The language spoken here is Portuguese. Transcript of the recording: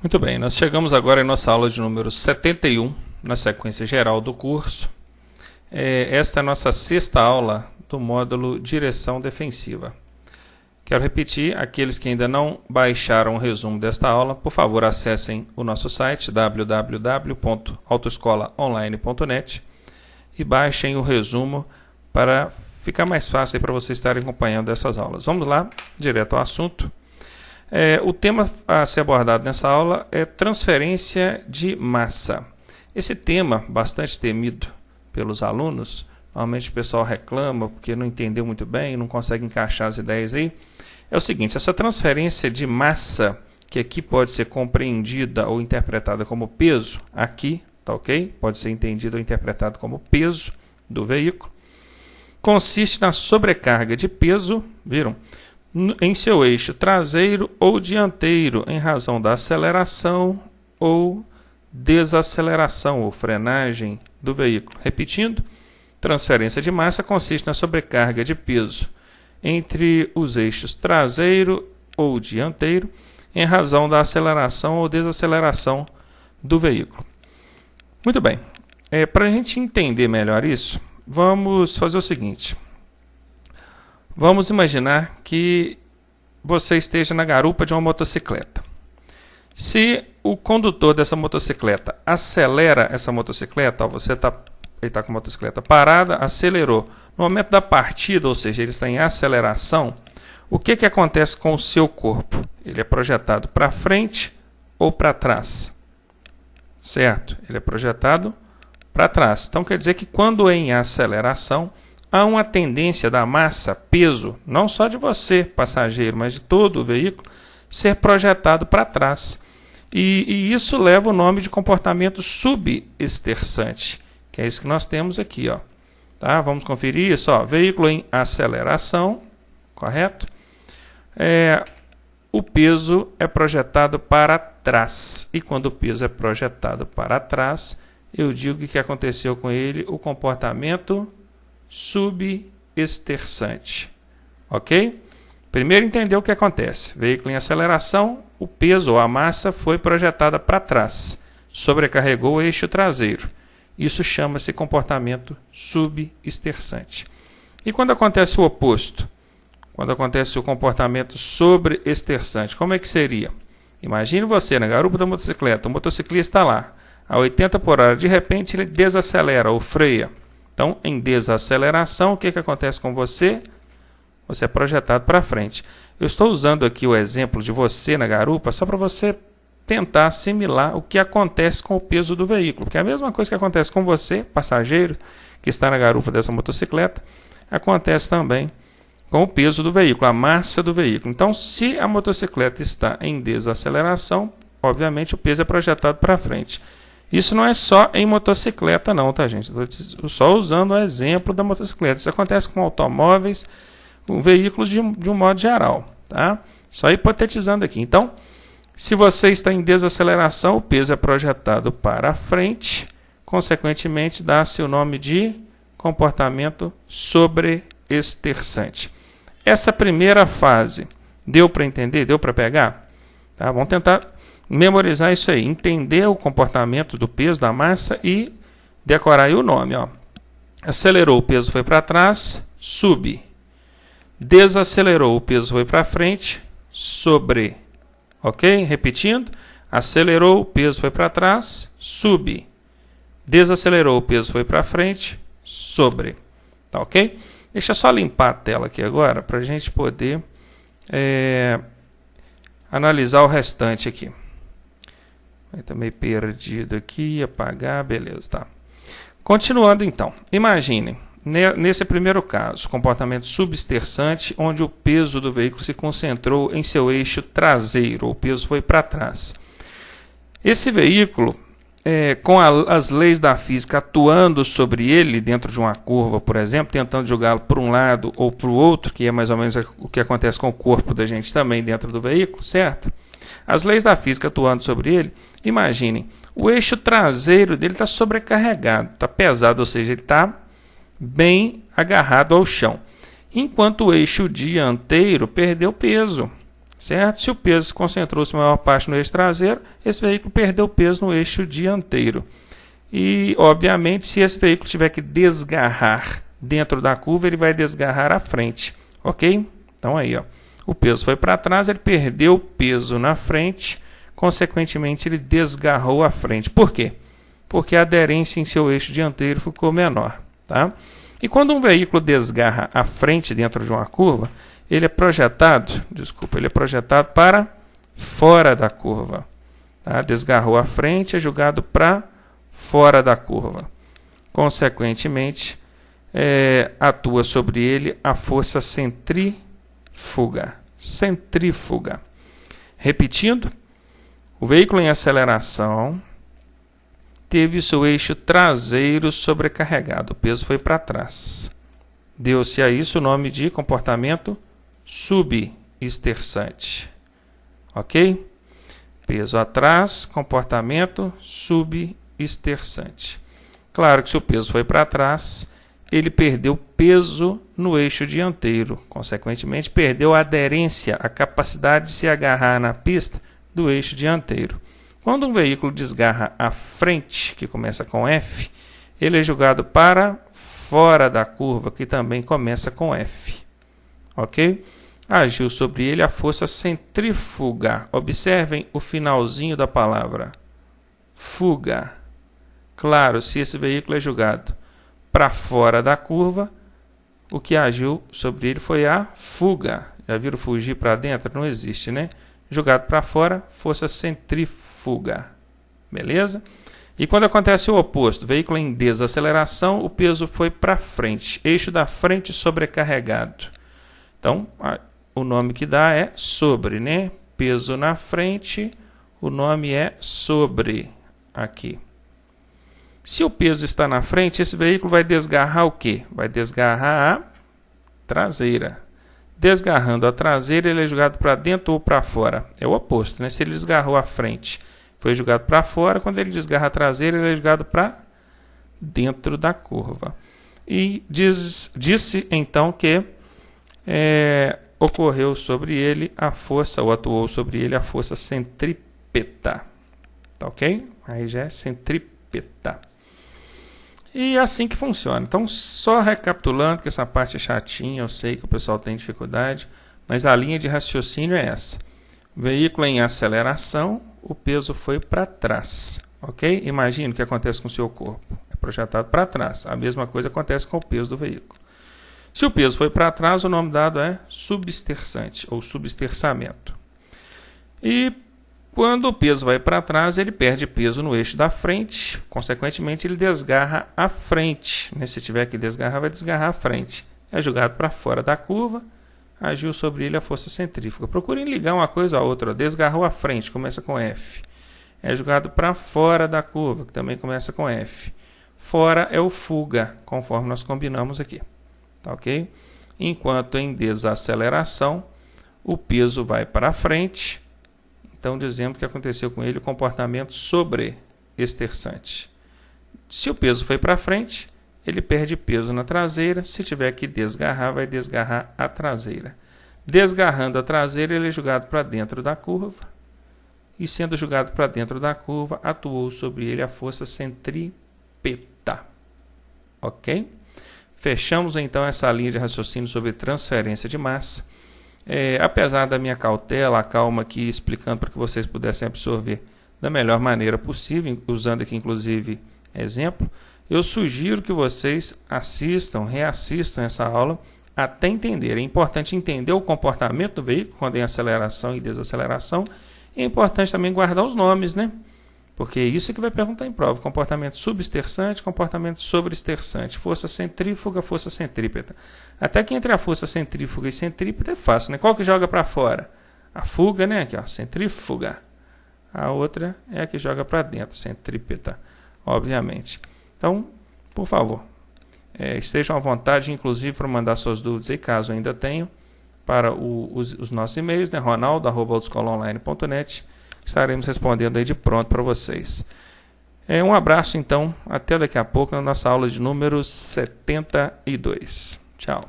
Muito bem, nós chegamos agora em nossa aula de número 71, na sequência geral do curso. Esta é a nossa sexta aula do módulo Direção Defensiva. Quero repetir, aqueles que ainda não baixaram o resumo desta aula, por favor acessem o nosso site www.autoescolaonline.net e baixem o resumo para ficar mais fácil para vocês estarem acompanhando essas aulas. Vamos lá, direto ao assunto. O tema a ser abordado nessa aula é transferência de massa. Esse tema, bastante temido pelos alunos, normalmente o pessoal reclama porque não entendeu muito bem, não consegue encaixar as ideias aí. É o seguinte, essa transferência de massa, que aqui pode ser compreendida ou interpretada como peso, aqui, tá ok? Pode ser entendida ou interpretada como peso do veículo, consiste na sobrecarga de peso, viram? Em seu eixo traseiro ou dianteiro, em razão da aceleração ou desaceleração ou frenagem do veículo. Repetindo, transferência de massa consiste na sobrecarga de peso entre os eixos traseiro ou dianteiro, em razão da aceleração ou desaceleração do veículo. Muito bem, para a gente entender melhor isso, vamos fazer o seguinte. Vamos imaginar que você esteja na garupa de uma motocicleta. Se o condutor dessa motocicleta acelera essa motocicleta, você está com a motocicleta parada, acelerou. No momento da partida, ou seja, ele está em aceleração, o que acontece com o seu corpo? Ele é projetado para frente ou para trás? Certo, ele é projetado para trás. Então quer dizer que quando em aceleração, há uma tendência da massa, peso, não só de você, passageiro, mas de todo o veículo, ser projetado para trás. E isso leva o nome de comportamento subesterçante, que é isso que nós temos aqui. Ó. Tá? Vamos conferir isso. Ó. Veículo em aceleração, correto? O peso é projetado para trás. E quando o peso é projetado para trás, eu digo que aconteceu com ele o comportamento subesterçante. Ok? Primeiro entender o que acontece. Veículo em aceleração, o peso ou a massa foi projetada para trás. Sobrecarregou o eixo traseiro. Isso chama-se comportamento subesterçante. E quando acontece o oposto? Quando acontece o comportamento sobreesterçante, como é que seria? Imagine você na garupa da motocicleta, o motociclista está lá, a 80 por hora, de repente ele desacelera ou freia. Então, em desaceleração, o que acontece com você? Você é projetado para frente. Eu estou usando aqui o exemplo de você na garupa só para você tentar assimilar o que acontece com o peso do veículo. Porque é a mesma coisa que acontece com você, passageiro, que está na garupa dessa motocicleta, acontece também com o peso do veículo, a massa do veículo. Então, se a motocicleta está em desaceleração, obviamente o peso é projetado para frente. Isso não é só em motocicleta não, tá gente? Estou só usando o exemplo da motocicleta. Isso acontece com automóveis, com veículos de um modo geral, tá? Só hipotetizando aqui. Então, se você está em desaceleração, o peso é projetado para frente, consequentemente dá-se o nome de comportamento sobreesterçante. Essa primeira fase, deu para entender? Deu para pegar? Tá? Vamos tentar memorizar isso aí, entender o comportamento do peso, da massa e decorar aí o nome. Ó. Acelerou, o peso foi para trás, sube. Desacelerou, o peso foi para frente, sobre. Ok? Repetindo. Acelerou, o peso foi para trás, sube. Desacelerou, o peso foi para frente, sobre. Tá ok? Deixa eu só limpar a tela aqui agora para a gente poder analisar o restante aqui. Está meio perdido aqui, apagar, beleza, tá. Continuando então, imaginem, nesse primeiro caso, comportamento subesterçante, onde o peso do veículo se concentrou em seu eixo traseiro, o peso foi para trás. Esse veículo, com as leis da física atuando sobre ele, dentro de uma curva, por exemplo, tentando jogá-lo para um lado ou para o outro, que é mais ou menos o que acontece com o corpo da gente também dentro do veículo, certo? As leis da física atuando sobre ele, imaginem, o eixo traseiro dele está sobrecarregado, está pesado, ou seja, ele está bem agarrado ao chão. Enquanto o eixo dianteiro perdeu peso, certo? Se o peso concentrou-se maior parte no eixo traseiro, esse veículo perdeu peso no eixo dianteiro. E, obviamente, se esse veículo tiver que desgarrar dentro da curva, ele vai desgarrar à frente, ok? Então aí, ó, o peso foi para trás, ele perdeu peso na frente, consequentemente ele desgarrou à frente. Por quê? Porque a aderência em seu eixo dianteiro ficou menor, tá? E quando um veículo desgarra à frente dentro de uma curva, ele é projetado para fora da curva, tá? Desgarrou à frente, é jogado para fora da curva. Consequentemente, atua sobre ele a força centrífuga. Repetindo, o veículo em aceleração teve seu eixo traseiro sobrecarregado, o peso foi para trás. Deu-se a isso o nome de comportamento subesterçante. Ok? Peso atrás, comportamento subesterçante. Claro que se o peso foi para trás, ele perdeu peso no eixo dianteiro. Consequentemente, perdeu a aderência, a capacidade de se agarrar na pista do eixo dianteiro. Quando um veículo desgarra à frente, que começa com F, ele é jogado para fora da curva, que também começa com F. Ok? Agiu sobre ele a força centrífuga. Observem o finalzinho da palavra. Fuga. Claro, se esse veículo é jogado para fora da curva, o que agiu sobre ele foi a fuga. Já viram fugir para dentro? Não existe, né? Jogado para fora, força centrífuga. Beleza? E quando acontece o oposto, veículo em desaceleração, o peso foi para frente. Eixo da frente sobrecarregado. Então, o nome que dá é sobre, né? Peso na frente, o nome é sobre aqui. Se o peso está na frente, esse veículo vai desgarrar o quê? Vai desgarrar a traseira. Desgarrando a traseira, ele é jogado para dentro ou para fora. É o oposto, né? Se ele desgarrou a frente, foi jogado para fora. Quando ele desgarra a traseira, ele é jogado para dentro da curva. E disse então que ocorreu sobre ele a força, ou atuou sobre ele a força centrípeta. Tá ok? Aí já é centrípeta. E é assim que funciona. Então, só recapitulando, que essa parte é chatinha, eu sei que o pessoal tem dificuldade, mas a linha de raciocínio é essa. Veículo em aceleração, o peso foi para trás. Ok? Imagine o que acontece com o seu corpo. É projetado para trás. A mesma coisa acontece com o peso do veículo. Se o peso foi para trás, o nome dado é subesterçante, ou subesterçamento. E quando o peso vai para trás, ele perde peso no eixo da frente, consequentemente ele desgarra a frente. Se tiver que desgarrar, vai desgarrar a frente. É jogado para fora da curva, agiu sobre ele a força centrífuga. Procurem ligar uma coisa a outra. Desgarrou a frente, começa com F. É jogado para fora da curva, que também começa com F. Fora é o fuga, conforme nós combinamos aqui. Tá ok? Enquanto em desaceleração, o peso vai para frente. Então, dizemos que aconteceu com ele o comportamento sobreesterçante. Se o peso foi para frente, ele perde peso na traseira. Se tiver que desgarrar, vai desgarrar a traseira. Desgarrando a traseira, ele é jogado para dentro da curva. E sendo jogado para dentro da curva, atuou sobre ele a força centrípeta. Ok? Fechamos então essa linha de raciocínio sobre transferência de massa. Apesar da minha cautela, a calma aqui explicando para que vocês pudessem absorver da melhor maneira possível, usando aqui inclusive exemplo, eu sugiro que vocês reassistam essa aula até entender. É importante entender o comportamento do veículo quando em aceleração e desaceleração. E é importante também guardar os nomes, né? Porque isso é que vai perguntar em prova. Comportamento subesterçante, comportamento sobreesterçante. Força centrífuga, força centrípeta. Até que entre a força centrífuga e centrípeta é fácil, né? Qual que joga para fora? A fuga, né? Aqui, ó, centrífuga. A outra é a que joga para dentro, centrípeta, obviamente. Então, por favor, estejam à vontade, inclusive, para mandar suas dúvidas aí, caso ainda tenham, para os nossos e-mails, né? ronaldo@autoescolaonline.net. Estaremos respondendo aí de pronto para vocês. Um abraço, então. Até daqui a pouco na nossa aula de número 72. Tchau.